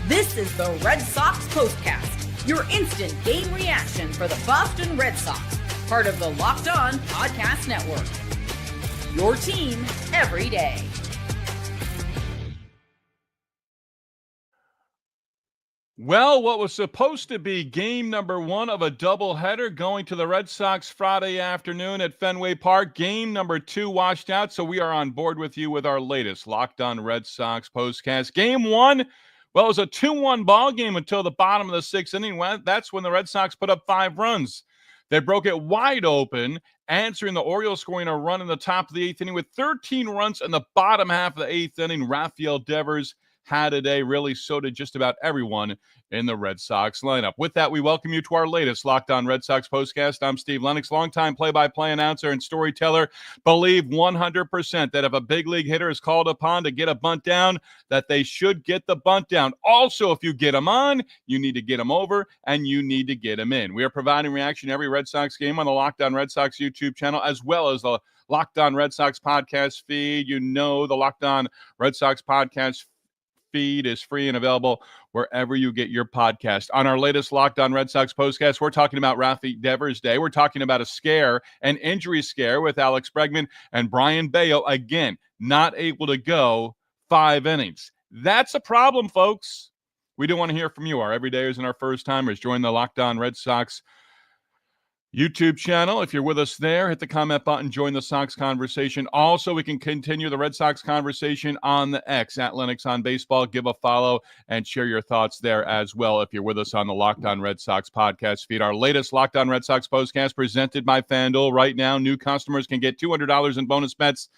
This is the Red Sox Postcast, your instant game reaction for the Boston Red Sox, part of the Locked On Podcast Network. Your team every day. Well, what was supposed to be game number one of a doubleheader going to the Red Sox Friday afternoon at Fenway Park. Game number two washed out, so we are on board with you with our latest Locked On Red Sox postcast. Game one, well, it was a 2-1 ball game until the bottom of the sixth inning. That's when the Red Sox put up 5 runs. They broke it wide open, answering the Orioles scoring a run in the top of the eighth inning with 13 runs in the bottom half of the eighth inning. Rafael Devers had a day. Really, so did just about everyone in the Red Sox lineup. With that, we welcome you to our latest Locked On Red Sox postcast. I'm Steve Lennox, longtime play-by-play announcer and storyteller. Believe 100% that if a big league hitter is called upon to get a bunt down, that they should get the bunt down. Also, if you get them on, you need to get them over, and you need to get them in. We are providing reaction to every Red Sox game on the Locked On Red Sox YouTube channel, as well as the Locked On Red Sox podcast feed. You know the Locked On Red Sox podcast feed is free and available wherever you get your podcast. On our latest Locked On Red Sox postcast, we're talking about Rafael Devers Day. We're talking about a scare, an injury scare with Alex Bregman and Brayan Bello, again, not able to go 5 innings. That's a problem, folks. We do want to hear from you. Our everydayers and our first-timers. Join the Locked On Red Sox YouTube channel. If you're with us there, hit the comment button, join the Sox conversation. Also, we can continue the Red Sox conversation on the X at Lennox on Baseball. Give a follow and share your thoughts there as well if you're with us on the Locked On Red Sox podcast feed. Our latest Locked On Red Sox postcast presented by FanDuel. Right now, new customers can get $200 in bonus bets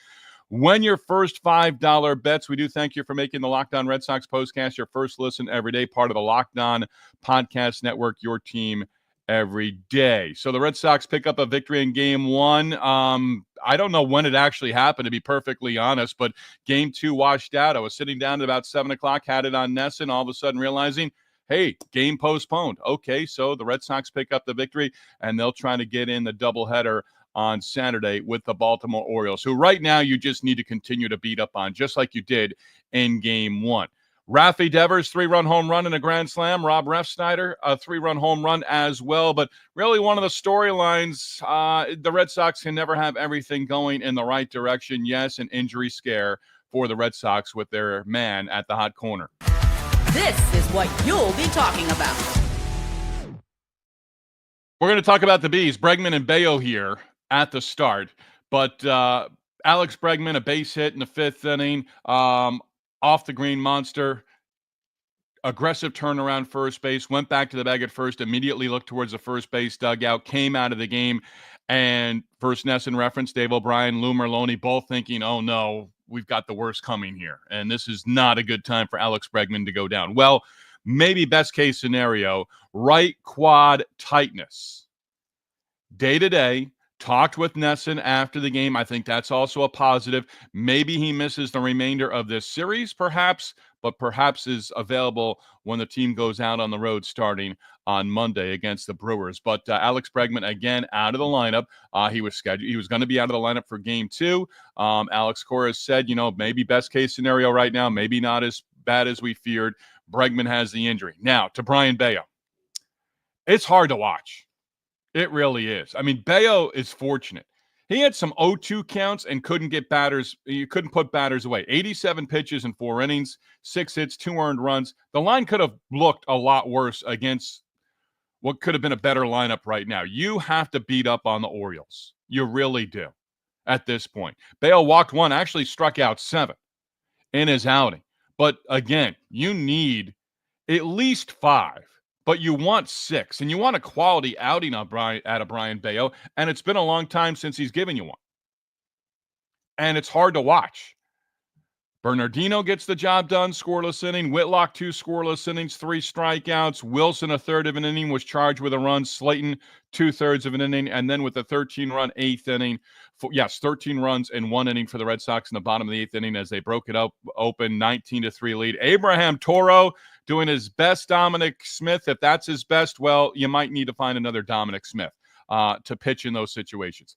when your first $5 bets. We do thank you for making the Locked On Red Sox postcast your first listen every day, part of the Locked On Podcast Network, your team every day. So the Red Sox pick up a victory in game one. I don't know when it actually happened, to be perfectly honest, but game two washed out. I was sitting down at about 7 o'clock, had it on Nesson, all of a sudden realizing, hey, game postponed. Okay, so the Red Sox pick up the victory, and they'll try to get in the doubleheader on Saturday with the Baltimore Orioles, who right now you just need to continue to beat up on, just like you did in game one. Rafael Devers, 3-run home run and a grand slam. Rob Refsnyder, a 3-run home run as well. But really one of the storylines, the Red Sox can never have everything going in the right direction. Yes, an injury scare for the Red Sox with their man at the hot corner. This is what you'll be talking about. We're going to talk about the Bees. Bregman and Bello here at the start. But Alex Bregman, a base hit in the 5th inning. Off the green monster, aggressive turnaround first base, went back to the bag at first, immediately looked towards the first base dugout, came out of the game, and first Nesson reference, Dave O'Brien, Lou Merloni, both thinking, oh no, we've got the worst coming here, and this is not a good time for Alex Bregman to go down. Well, maybe best case scenario, right quad tightness. Day-to-day, talked with Nesson after the game. I think that's also a positive. Maybe he misses the remainder of this series, perhaps, but perhaps is available when the team goes out on the road starting on Monday against the Brewers. But Alex Bregman, again, out of the lineup. He was scheduled. He was going to be out of the lineup for game two. Alex Cora said, maybe best case scenario right now, maybe not as bad as we feared. Bregman has the injury. Now, to Brayan Bello. It's hard to watch. It really is. I mean, Bello is fortunate. He had some 0-2 counts and couldn't get batters. You couldn't put batters away. 87 pitches in 4 innings, 6 hits, 2 earned runs. The line could have looked a lot worse against what could have been a better lineup right now. You have to beat up on the Orioles. You really do at this point. Bello walked 1, actually struck out 7 in his outing. But again, you need at least 5. But you want 6, and you want a quality outing out of Brayan Bello, and it's been a long time since he's given you one. And it's hard to watch. Bernardino gets the job done, scoreless inning. Whitlock, 2 scoreless innings, 3 strikeouts. Wilson, a third of an inning, was charged with a run. Slayton, 2/3 of an inning. And then with the 13-run 8th inning, 13 runs in 1 inning for the Red Sox in the bottom of the 8th inning as they broke it up open, 19-3 lead. Abraham Toro doing his best. Dominic Smith, if that's his best, well, you might need to find another Dominic Smith to pitch in those situations.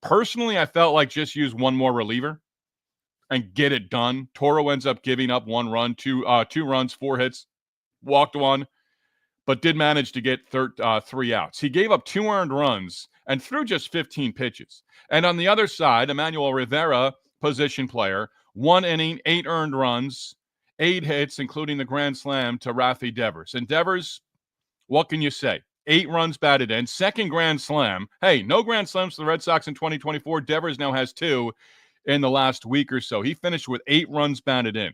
Personally, I felt like just use one more reliever and get it done. Toro ends up giving up 1 run, 2 runs, 4 hits, walked one, but did manage to get 3 outs. He gave up 2 earned runs and threw just 15 pitches. And on the other side, Emmanuel Rivera, position player, 1 inning, 8 earned runs, 8 hits, including the grand slam to Rafael Devers. And Devers, what can you say? 8 runs batted in, second grand slam. Hey, no grand slams for the Red Sox in 2024. Devers now has 2 in the last week or so. He finished with 8 runs batted in.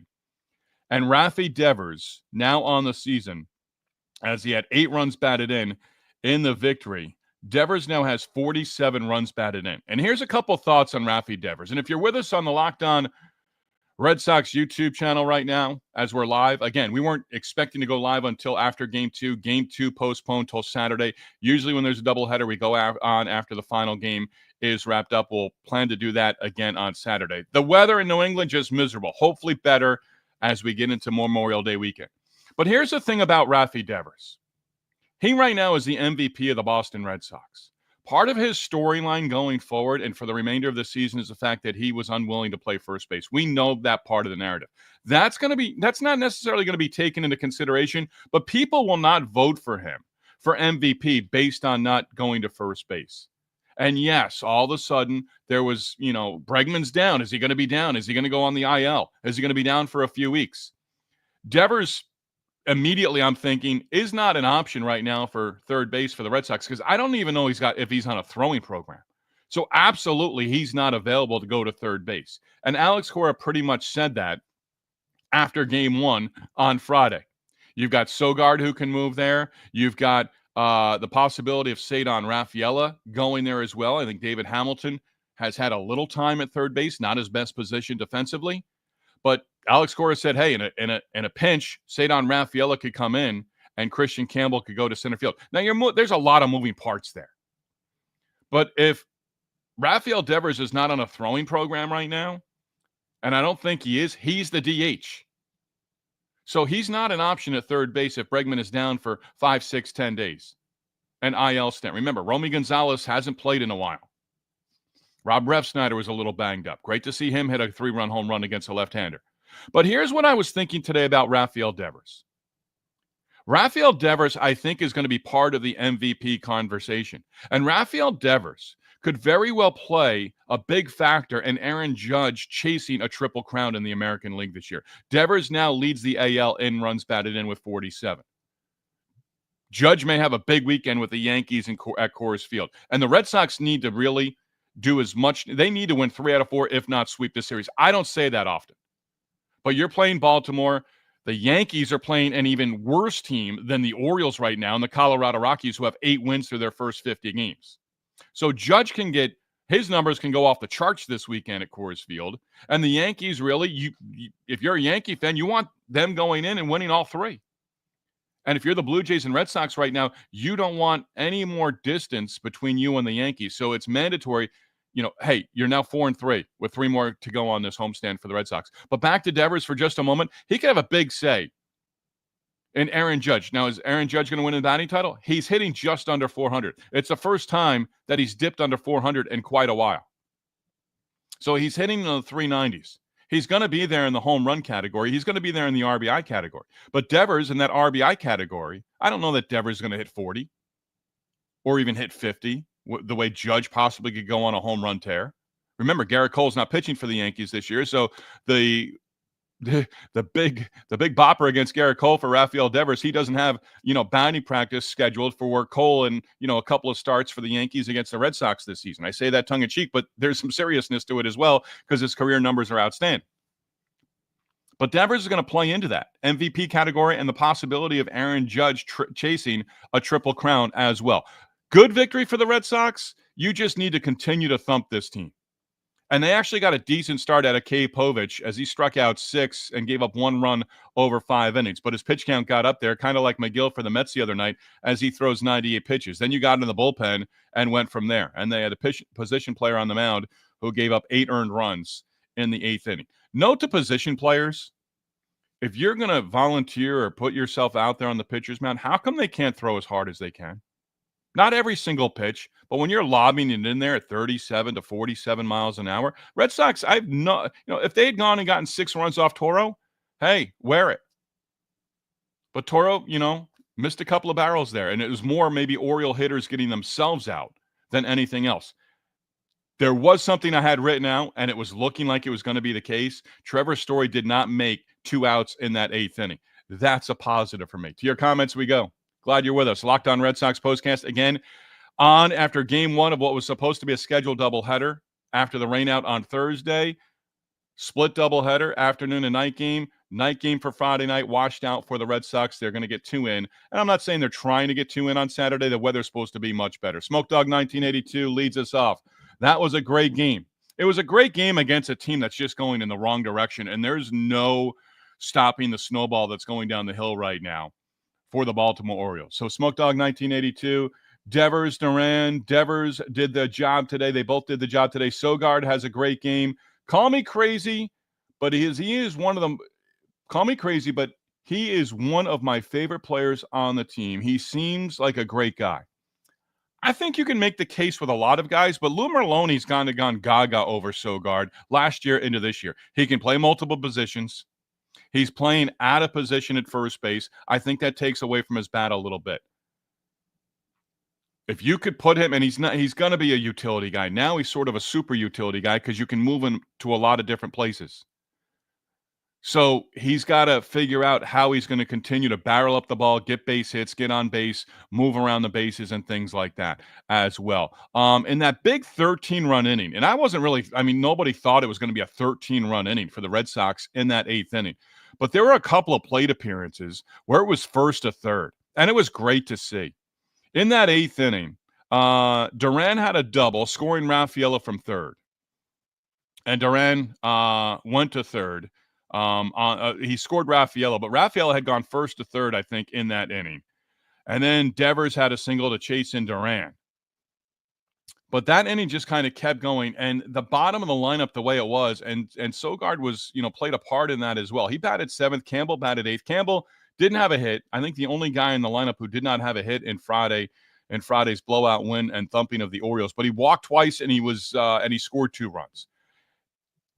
And Rafael Devers, now on the season, as he had 8 runs batted in the victory, Devers now has 47 runs batted in. And here's a couple thoughts on Rafael Devers. And if you're with us on the Locked On Red Sox YouTube channel right now, as we're live, again, we weren't expecting to go live until after Game 2. Game 2 postponed till Saturday. Usually when there's a doubleheader, we go on after the final game is wrapped up. We'll plan to do that again on Saturday. The weather in New England just miserable. Hopefully better as we get into Memorial Day weekend. But here's the thing about Rafael Devers. He right now is the MVP of the Boston Red Sox. Part of his storyline going forward and for the remainder of the season is the fact that he was unwilling to play first base. We know that part of the narrative. That's not necessarily going to be taken into consideration, but people will not vote for him for MVP based on not going to first base. And yes, all of a sudden there was, Bregman's down. Is he going to be down? Is he going to go on the IL? Is he going to be down for a few weeks? Devers, immediately I'm thinking, is not an option right now for third base for the Red Sox because I don't even know if he's on a throwing program. So absolutely he's not available to go to third base. And Alex Cora pretty much said that after Game 1 on Friday. You've got Sogard who can move there. You've got the possibility of Cedar Rafaela going there as well. I think David Hamilton has had a little time at third base, not his best position defensively. But Alex Cora said, hey, in a pinch, Cedar Rafaela could come in and Christian Campbell could go to center field. Now, there's a lot of moving parts there. But if Rafael Devers is not on a throwing program right now, and I don't think he is, he's the DH. So he's not an option at third base if Bregman is down for 5, 6, 10 days. An IL stint. Remember, Romy Gonzalez hasn't played in a while. Rob Refsnyder was a little banged up. Great to see him hit a 3-run home run against a left-hander. But here's what I was thinking today about Rafael Devers. Rafael Devers, I think, is going to be part of the MVP conversation. And Rafael Devers could very well play a big factor in Aaron Judge chasing a triple crown in the American League this year. Devers now leads the AL in runs batted in with 47. Judge may have a big weekend with the Yankees at Coors Field. And the Red Sox need to really do as much. They need to win 3 out of 4, if not sweep the series. I don't say that often. But you're playing Baltimore. The Yankees are playing an even worse team than the Orioles right now, and the Colorado Rockies, who have 8 wins through their first 50 games. So Judge can get his numbers can go off the charts this weekend at Coors Field. And the Yankees, really, if you're a Yankee fan, you want them going in and winning all 3. And if you're the Blue Jays and Red Sox right now, you don't want any more distance between you and the Yankees. So it's mandatory. Hey, you're now 4-3 with 3 more to go on this homestand for the Red Sox. But back to Devers for just a moment. He could have a big say in Aaron Judge. Now, is Aaron Judge going to win the batting title? He's hitting just under 400. It's the first time that he's dipped under 400 in quite a while. So he's hitting in the 390s. He's going to be there in the home run category. He's going to be there in the RBI category. But Devers in that RBI category, I don't know that Devers is going to hit 40 or even hit 50, the way Judge possibly could go on a home run tear. Remember, Garrett Cole's not pitching for the Yankees this year, so the big bopper against Garrett Cole for Rafael Devers, he doesn't have, batting practice scheduled for Cole and, a couple of starts for the Yankees against the Red Sox this season. I say that tongue in cheek, but there's some seriousness to it as well because his career numbers are outstanding. But Devers is going to play into that MVP category and the possibility of Aaron Judge chasing a triple crown as well. Good victory for the Red Sox. You just need to continue to thump this team. And they actually got a decent start out of K. Povich as he struck out 6 and gave up 1 run over 5 innings. But his pitch count got up there, kind of like McGill for the Mets the other night, as he throws 98 pitches. Then you got into the bullpen and went from there. And they had a position player on the mound who gave up 8 earned runs in the 8th inning. Note to position players, if you're going to volunteer or put yourself out there on the pitcher's mound, how come they can't throw as hard as they can? Not every single pitch, but when you're lobbing it in there at 37 to 47 miles an hour, Red Sox, if they had gone and gotten 6 runs off Toro, hey, wear it. But Toro, missed a couple of barrels there, and it was more maybe Oriole hitters getting themselves out than anything else. There was something I had written out, and it was looking like it was going to be the case. Trevor Story did not make 2 outs in that 8th inning. That's a positive for me. To your comments we go. Glad you're with us. Locked On Red Sox postcast again on after game 1 of what was supposed to be a scheduled doubleheader after the rainout on Thursday. Split doubleheader, afternoon and night game. Night game for Friday night, washed out for the Red Sox. They're going to get 2 in. And I'm not saying they're trying to get 2 in on Saturday. The weather's supposed to be much better. Smoke Dog 1982 leads us off. That was a great game. It was a great game against a team that's just going in the wrong direction, and there's no stopping the snowball that's going down the hill right now for the Baltimore Orioles. So Smoke Dog 1982, Devers, Duran. Devers did the job today. They both did the job today. Sogard has a great game. Call me crazy, but he is one of them. Call me crazy, but he is one of my favorite players on the team. He seems like a great guy. I think you can make the case with a lot of guys, but Lou Merloni's gone gaga over Sogard last year into this year. He can play multiple positions. He's playing out of position at first base. I think that takes away from his bat a little bit. If you could put him, and he's going to be a utility guy. Now he's sort of a super utility guy because you can move him to a lot of different places. So he's got to figure out how he's going to continue to barrel up the ball, get base hits, get on base, move around the bases, and things like that as well. In that big 13-run inning, and nobody thought it was going to be a 13-run inning for the Red Sox in that 8th inning. But there were a couple of plate appearances where it was 1st to 3rd, and it was great to see. In that 8th inning, Duran had a double, scoring Rafaela from 3rd. And Duran went to 3rd. He scored Rafaela, but Rafaela had gone 1st to 3rd, I think, in that inning. And then Devers had a single to chase in Duran. But that inning just kind of kept going, and the bottom of the lineup the way it was, and Sogard was, played a part in that as well. He batted 7th. Campbell batted 8th. Campbell didn't have a hit. I think the only guy in the lineup who did not have a hit in Friday's blowout win and thumping of the Orioles. But he walked twice, and he scored 2 runs.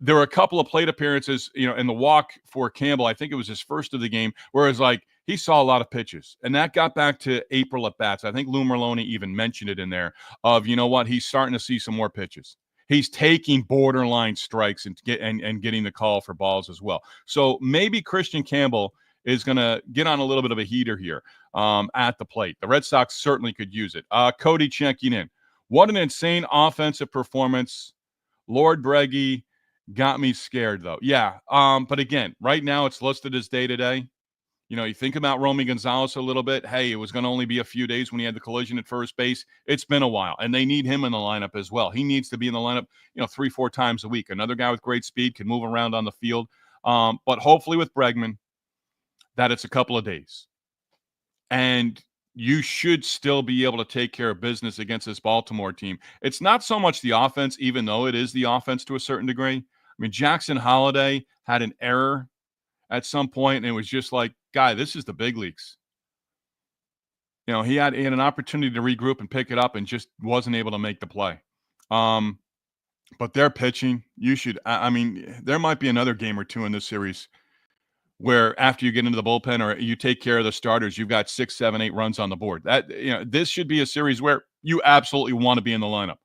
There were a couple of plate appearances, in the walk for Campbell. I think it was his first of the game, where it was he saw a lot of pitches. And that got back to April at bats. I think Lou Merloni even mentioned it in there of, he's starting to see some more pitches. He's taking borderline strikes and getting the call for balls as well. So maybe Christian Campbell is going to get on a little bit of a heater here at the plate. The Red Sox certainly could use it. Cody checking in. What an insane offensive performance. Lord Breggy got me scared, though. Yeah, but again, right now it's listed as day-to-day. You think about Romy Gonzalez a little bit. Hey, it was going to only be a few days when he had the collision at first base. It's been a while, and they need him in the lineup as well. He needs to be in the lineup, 3-4 times a week. Another guy with great speed, can move around on the field. But hopefully with Bregman, that it's a couple of days. And you should still be able to take care of business against this Baltimore team. It's not so much the offense, even though it is the offense to a certain degree. Jackson Holliday had an error at some point, and it was just guy, this is the big leagues. He had an opportunity to regroup and pick it up and just wasn't able to make the play. But they're pitching. There might be another game or two in this series where after you get into the bullpen or you take care of the starters, you've got 6, 7, 8 runs on the board. This should be a series where you absolutely want to be in the lineup.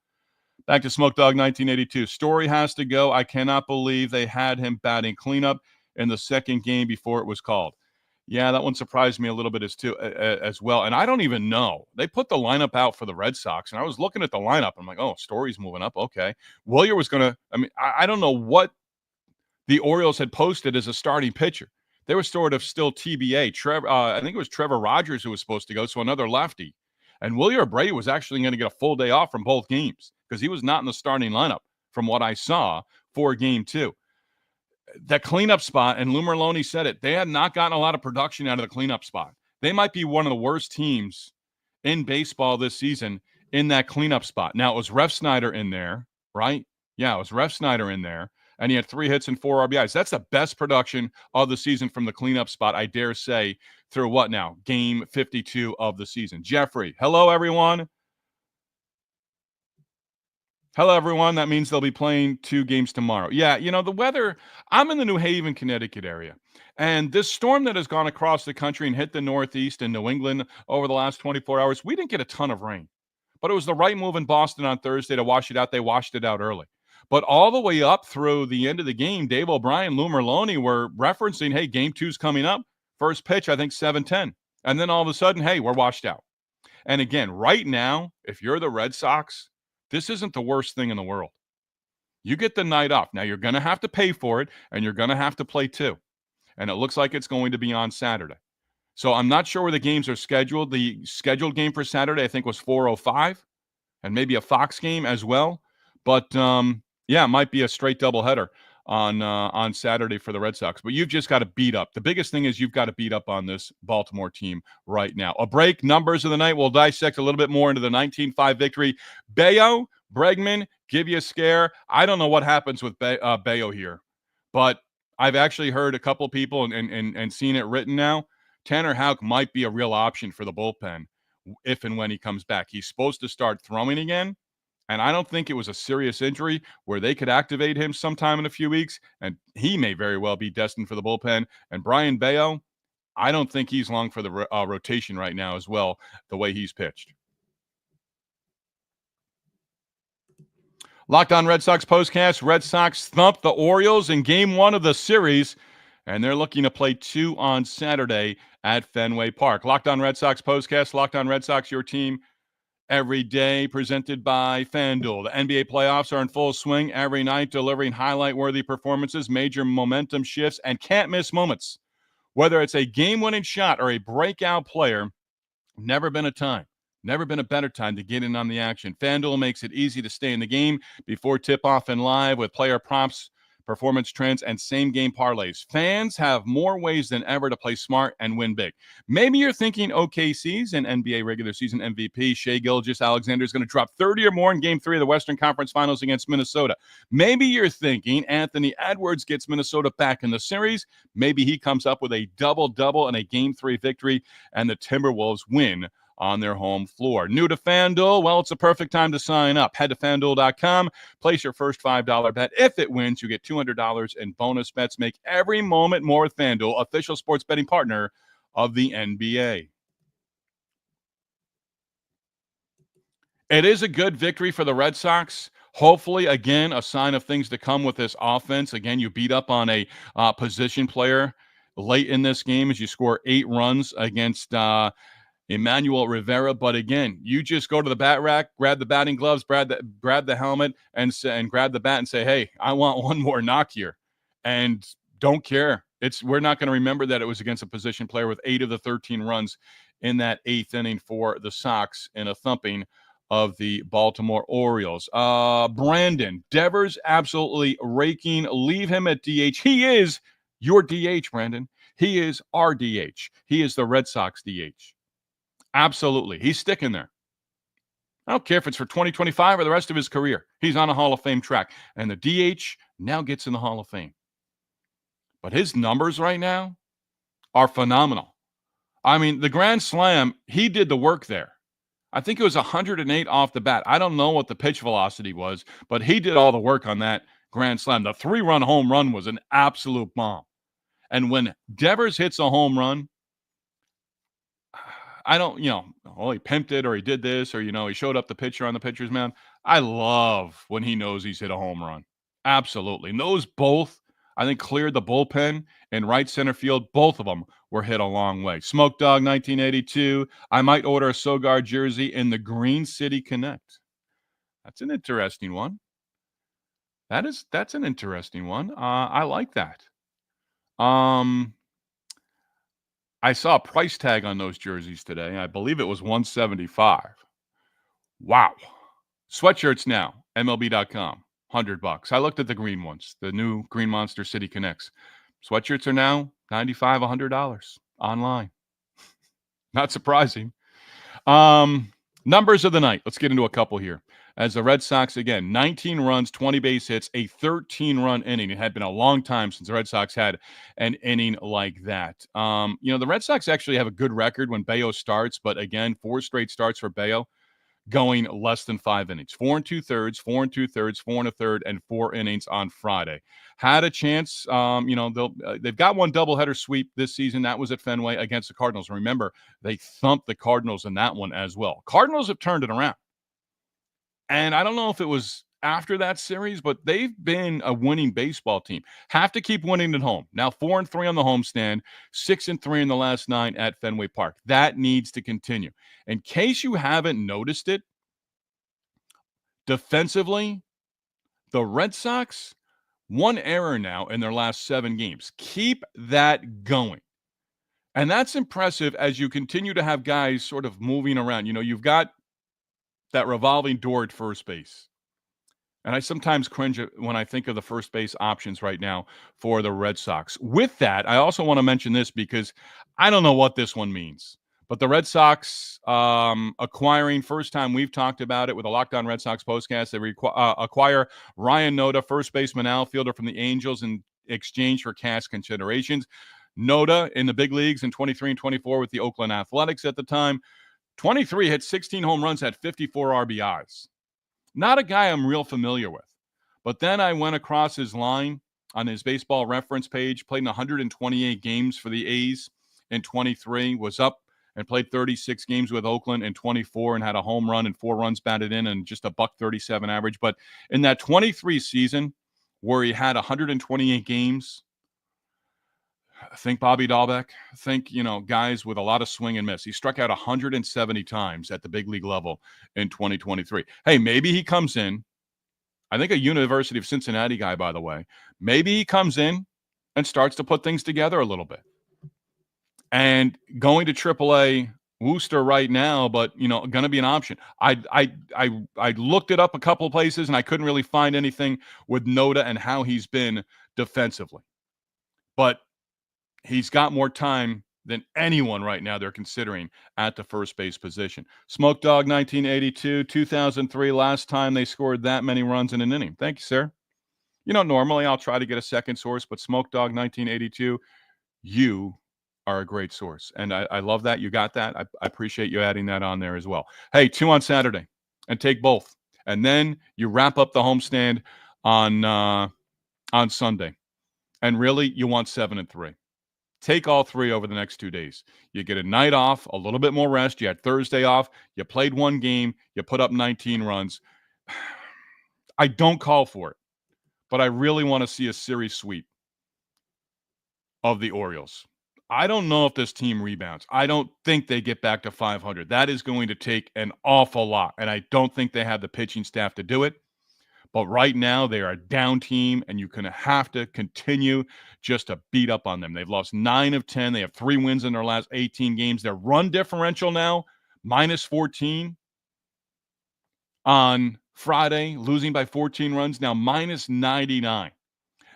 Back to Smoke Dog 1982. Story has to go. I cannot believe they had him batting cleanup in the second game before it was called. Yeah, that one surprised me a little bit as well. And I don't even know. They put the lineup out for the Red Sox, and I was looking at the lineup. I'm like, oh, Story's moving up. Okay. Willier was going to – I don't know what the Orioles had posted as a starting pitcher. They were sort of still TBA. I think it was Trevor Rogers who was supposed to go, so another lefty. And Willier Bray was actually going to get a full day off from both games because he was not in the starting lineup from what I saw for Game 2. That cleanup spot, and Lou Merloni said it, they had not gotten a lot of production out of the cleanup spot. They might be one of the worst teams in baseball this season in that cleanup spot. Now, it was Refsnyder in there, right? Yeah, it was Refsnyder in there, and he had 3 hits and 4 RBIs. That's the best production of the season from the cleanup spot, I dare say, through what now? Game 52 of the season. Jeffrey, hello, everyone. Hello, everyone. That means they'll be playing 2 games tomorrow. Yeah, the weather, I'm in the New Haven, Connecticut area. And this storm that has gone across the country and hit the Northeast and New England over the last 24 hours, we didn't get a ton of rain. But it was the right move in Boston on Thursday to wash it out. They washed it out early. But all the way up through the end of the game, Dave O'Brien, Lou Merloni were referencing, hey, game 2's coming up. First pitch, I think 7:10. And then all of a sudden, hey, we're washed out. And again, right now, if you're the Red Sox, this isn't the worst thing in the world. You get the night off. Now, you're going to have to pay for it, and you're going to have to play 2. And it looks like it's going to be on Saturday. So I'm not sure where the games are scheduled. The scheduled game for Saturday, I think, was 4:05, and maybe a Fox game as well. But, yeah, it might be a straight doubleheader on Saturday for the Red Sox. But you've just got to beat up. The biggest thing is you've got to beat up on this Baltimore team right now. A break, numbers of the night. We'll dissect a little bit more into the 19-5 victory. Bayo, Bregman, give you a scare. I don't know what happens with Bayo here, but I've actually heard a couple people and seen it written now. Tanner Houck might be a real option for the bullpen if and when he comes back. He's supposed to start throwing again. And I don't think it was a serious injury where they could activate him sometime in a few weeks, and he may very well be destined for the bullpen. And Brian Bayo, I don't think he's long for the rotation right now as well, the way he's pitched. Locked On Red Sox postcast. Red Sox thumped the Orioles in Game 1 of the series, and they're looking to play 2 on Saturday at Fenway Park. Locked On Red Sox postcast. Locked On Red Sox, your team every day, presented by FanDuel. The NBA playoffs are in full swing every night, delivering highlight-worthy performances, major momentum shifts, and can't-miss moments. Whether it's a game-winning shot or a breakout player, never been a better time to get in on the action. FanDuel makes it easy to stay in the game before tip-off and live with player props, performance trends, and same-game parlays. Fans have more ways than ever to play smart and win big. Maybe you're thinking OKC's and NBA regular season MVP Shai Gilgeous-Alexander is going to drop 30 or more in Game 3 of the Western Conference Finals against Minnesota. Maybe you're thinking Anthony Edwards gets Minnesota back in the series. Maybe he comes up with a double-double and a Game 3 victory, and the Timberwolves win on their home floor. New to FanDuel? Well, it's a perfect time to sign up. Head to FanDuel.com, place your first $5 bet. If it wins, you get $200 in bonus bets. Make every moment more with FanDuel, official sports betting partner of the NBA. It is a good victory for the Red Sox. Hopefully, again, a sign of things to come with this offense. Again, you beat up on a position player late in this game as you score 8 runs against Emmanuel Rivera. But again, you just go to the bat rack, grab the batting gloves, grab the helmet, and grab the bat and say, hey, I want one more knock here. And don't care. We're not going to remember that it was against a position player with 8 of the 13 runs in that 8th inning for the Sox in a thumping of the Baltimore Orioles. Brandon Devers absolutely raking. Leave him at DH. He is your DH, Brandon. He is our DH. He is the Red Sox DH. Absolutely. He's sticking there. I don't care if it's for 2025 or the rest of his career. He's on a Hall of Fame track. And the DH now gets in the Hall of Fame. But his numbers right now are phenomenal. I mean, the Grand Slam, he did the work there. I think it was 108 off the bat. I don't know what the pitch velocity was, but he did all the work on that Grand Slam. The 3-run home run was an absolute bomb. And when Devers hits a home run, I don't, he pimped it or he did this or, he showed up the pitcher on the pitcher's mound. I love when he knows he's hit a home run. Absolutely. And those both, I think, cleared the bullpen in right center field. Both of them were hit a long way. Smoke Dog 1982. I might order a Sogard jersey in the Green City Connect. That's an interesting one. That's an interesting one. I like that. I saw a price tag on those jerseys today. I believe it was $175. Wow. Sweatshirts now, MLB.com, $100. I looked at the green ones, the new Green Monster City Connects. Sweatshirts are now $95, $100 online. Not surprising. Numbers of the night. Let's get into a couple here. As the Red Sox, again, 19 runs, 20 base hits, a 13-run inning. It had been a long time since the Red Sox had an inning like that. The Red Sox actually have a good record when Bayo starts, but again, 4 straight starts for Bayo. going less than 5 innings. 4 2/3, 4 2/3, 4 1/3, and 4 innings on Friday. Had a chance. They've got one doubleheader sweep this season. That was at Fenway against the Cardinals. Remember, they thumped the Cardinals in that one as well. Cardinals have turned it around. And I don't know if it was after that series, but they've been a winning baseball team. Have to keep winning at home. Now 4-3 on the homestand, 6-3 in the last 9 at Fenway Park. That needs to continue. In case you haven't noticed it, defensively, the Red Sox, 1 error now in their last 7 games. Keep that going. And that's impressive as you continue to have guys sort of moving around. You've got that revolving door at first base. And I sometimes cringe when I think of the first base options right now for the Red Sox. With that, I also want to mention this because I don't know what this one means. But the Red Sox acquiring, first time we've talked about it with a Locked On Red Sox postcast, they acquire Ryan Noda, first baseman outfielder from the Angels, in exchange for cash considerations. Noda in the big leagues in 23 and 24 with the Oakland Athletics at the time. 23 hit 16 home runs, had 54 RBIs. Not a guy I'm real familiar with. But then I went across his line on his baseball reference page, played in 128 games for the A's in 23, was up and played 36 games with Oakland in 24 and had a home run and 4 runs batted in and just a .137 average. But in that 23 season where he had 128 games, think Bobby Dahlbeck, think, guys with a lot of swing and miss. He struck out 170 times at the big league level in 2023. Hey, maybe he comes in. I think a University of Cincinnati guy, by the way. Maybe he comes in and starts to put things together a little bit. And going to AAA Worcester right now, but, going to be an option. I looked it up a couple of places, and I couldn't really find anything with Noda and how he's been defensively. But he's got more time than anyone right now they're considering at the first base position. Smoke Dog 1982, 2003, last time they scored that many runs in an inning. Thank you, sir. Normally I'll try to get a second source, but Smoke Dog 1982, you are a great source. And I love that. You got that. I appreciate you adding that on there as well. Hey, 2 on Saturday and take both. And then you wrap up the homestand on Sunday. And really, you want 7-3. Take all 3 over the next 2 days. You get a night off, a little bit more rest. You had Thursday off. You played 1 game. You put up 19 runs. I don't call for it, but I really want to see a series sweep of the Orioles. I don't know if this team rebounds. I don't think they get back to 500. That is going to take an awful lot, and I don't think they have the pitching staff to do it. But right now, they are a down team, and you're going to have to continue just to beat up on them. They've lost 9 of 10. They have 3 wins in their last 18 games. Their run differential now, -14 on Friday, losing by 14 runs, now -99.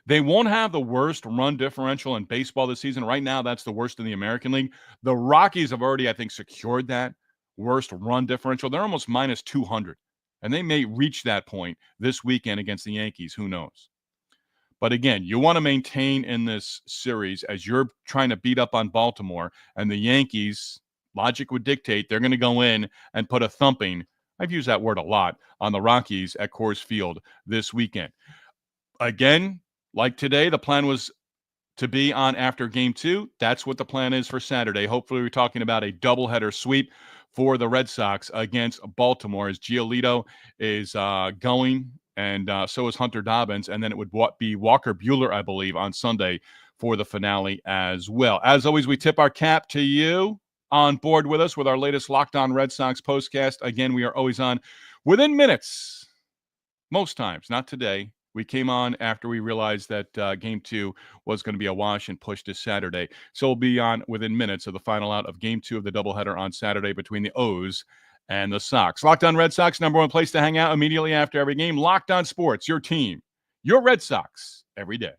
They won't have the worst run differential in baseball this season. Right now, that's the worst in the American League. The Rockies have already, I think, secured that worst run differential. They're almost -200. And they may reach that point this weekend against the Yankees. Who knows? But again, you want to maintain in this series as you're trying to beat up on Baltimore, and the Yankees, logic would dictate, they're going to go in and put a thumping, I've used that word a lot, on the Rockies at Coors Field this weekend. Again, like today, the plan was to be on after Game 2. That's what the plan is for Saturday. Hopefully, we're talking about a doubleheader sweep for the Red Sox against Baltimore, as Giolito is going, and so is Hunter Dobbins. And then it would be Walker Buehler, I believe, on Sunday for the finale as well. As always, we tip our cap to you on board with us with our latest Locked On Red Sox postcast. Again, we are always on within minutes, most times, not today. We came on after we realized that Game 2 was going to be a wash and pushed to Saturday. So we'll be on within minutes of the final out of Game 2 of the doubleheader on Saturday between the O's and the Sox. Locked On Red Sox, #1 place to hang out immediately after every game. Locked On Sports, your team, your Red Sox, every day.